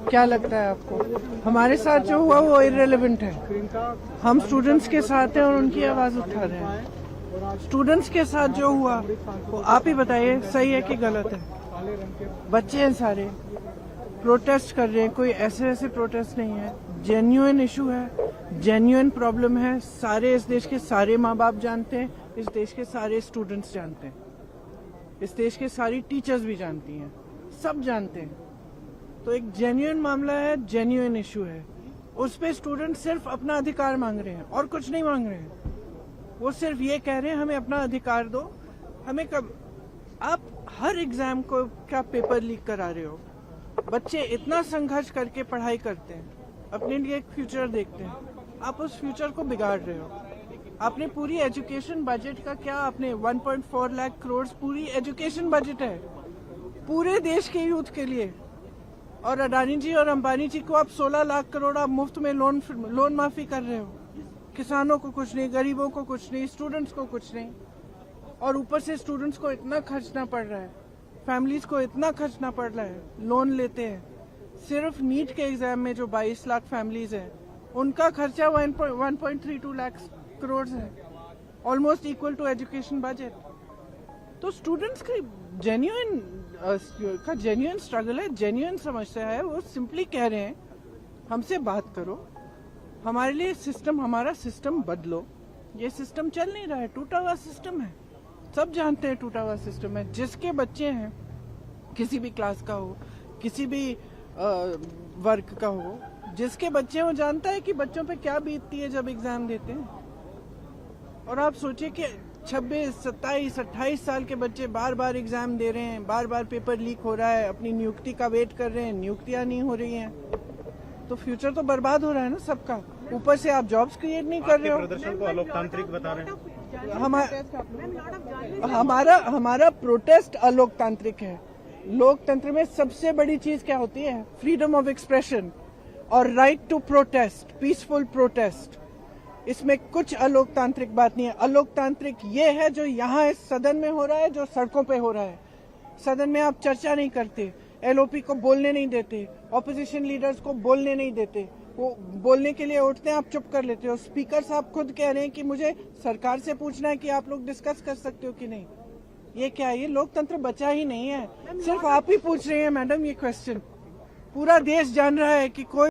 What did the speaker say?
क्या लगता है आपको? हमारे साथ जो हुआ वो इररिलेवेंट है। हम स्टूडेंट्स के साथ हैं और उनकी आवाज उठा रहे हैं। स्टूडेंट्स के साथ जो हुआ वो आप ही बताइए, सही है कि गलत है? बच्चे हैं सारे, प्रोटेस्ट कर रहे हैं, कोई ऐसे प्रोटेस्ट नहीं है। जेन्युइन इशू है, जेन्युइन प्रॉब्लम है। सारे इस देश के सारे माँ बाप जानते हैं, इस देश के सारे स्टूडेंट्स जानते हैं, इस देश के सारी टीचर्स भी जानती हैं, सब जानते हैं। तो एक जेन्युइन मामला है, जेन्युइन इशू है। उस पे स्टूडेंट सिर्फ अपना अधिकार मांग रहे हैं और कुछ नहीं मांग रहे हैं। वो सिर्फ ये कह रहे हैं हमें अपना अधिकार दो। हमें कब? आप हर एग्जाम को क्या पेपर लीक करा रहे हो? बच्चे इतना संघर्ष करके पढ़ाई करते हैं, अपने लिए एक फ्यूचर देखते हैं, आप उस फ्यूचर को बिगाड़ रहे हो। आपने पूरी एजुकेशन बजट का क्या, आपने 1.4 लाख करोड़ पूरी एजुकेशन बजट है पूरे देश के यूथ के लिए। और अडानी जी और अंबानी जी को आप 16 लाख करोड़ आप मुफ्त में लोन माफी कर रहे हो। किसानों को कुछ नहीं, गरीबों को कुछ नहीं, स्टूडेंट्स को कुछ नहीं। और ऊपर से स्टूडेंट्स को इतना खर्चना पड़ रहा है, फैमिलीज को इतना खर्चना पड़ रहा है, लोन लेते हैं। सिर्फ नीट के एग्जाम में जो 22 लाख फैमिलीज हैं, उनका खर्चा 1.32 लाख करोड़ है, almost equal to education budget. तो स्टूडेंट्स की जेन्युइन स्ट्रगल है, जेन्युइन समस्या है। वो सिंपली कह रहे हैं हमसे बात करो, हमारे लिए सिस्टम, हमारा सिस्टम बदलो। ये सिस्टम चल नहीं रहा है, टूटा हुआ सिस्टम है, सब जानते हैं टूटा हुआ सिस्टम है। जिसके बच्चे हैं, किसी भी क्लास का हो, किसी भी वर्ग का हो, जिसके बच्चे हैं वो जानता है कि बच्चों पे क्या बीतती है जब एग्जाम देते हैं। और आप सोचिए कि 26, 27, 28 साल के बच्चे बार बार एग्जाम दे रहे हैं, बार बार पेपर लीक हो रहा है, अपनी नियुक्ति का वेट कर रहे हैं, नियुक्तियां नहीं हो रही हैं। तो फ्यूचर तो बर्बाद हो रहा है ना सबका। ऊपर से आप जॉब्स क्रिएट नहीं कर रहे हो। प्रदर्शन को अलोकतांत्रिक बता रहे हैं। हमारा प्रोटेस्ट अलोकतांत्रिक है। लोकतंत्र में सबसे बड़ी चीज क्या होती है? फ्रीडम ऑफ एक्सप्रेशन और right to protest, peaceful protest. इसमें कुछ अलोकतांत्रिक बात नहीं है। अलोकतांत्रिक ये है जो यहाँ इस सदन में हो रहा है, जो सड़कों पे हो रहा है। सदन में आप चर्चा नहीं करते, एलओपी को बोलने नहीं देते, ऑपोजिशन लीडर्स को बोलने नहीं देते। वो बोलने के लिए उठते हैं, आप चुप कर लेते हो। स्पीकर साहब खुद कह रहे हैं कि मुझे सरकार से पूछना है कि आप लोग डिस्कस कर सकते हो कि नहीं। ये क्या है? ये लोकतंत्र बचा ही नहीं है। सिर्फ आप ही पूछ रहे हैं मैडम ये क्वेश्चन। पूरा देश जान रहा है कि कोई